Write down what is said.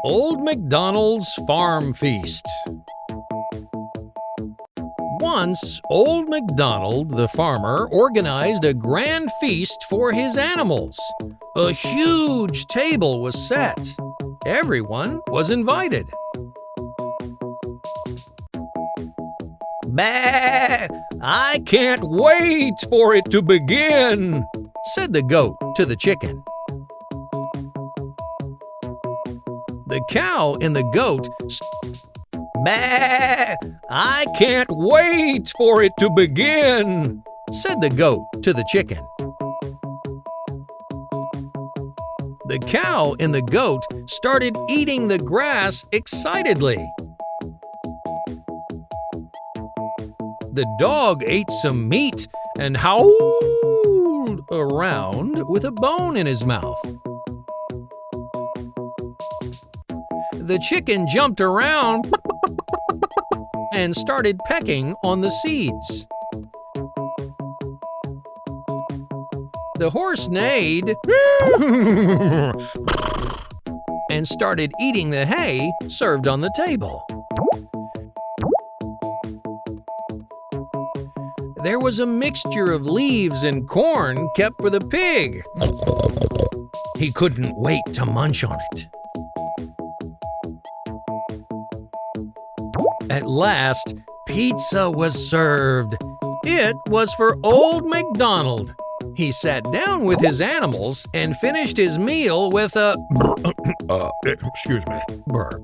Old Macdonald's Farm Feast. Once, Old Macdonald, the farmer, organized a grand feast for his animals. A huge table was set. Everyone was invited. "Bah! I can't wait for it to begin," said the goat to the chicken. The cow and the goat "Bah! I can't wait for it to begin," said the goat to the chicken. The cow and the goat started eating the grass excitedly. The dog ate some meat and howled around with a bone in his mouth. The chicken jumped around and started pecking on the seeds. The horse neighed and started eating the hay served on the table. There was a mixture of leaves and corn kept for the pig. He couldn't wait to munch on it. At last, pizza was served. It was for Old Macdonald. He sat down with his animals and finished his meal with a burp.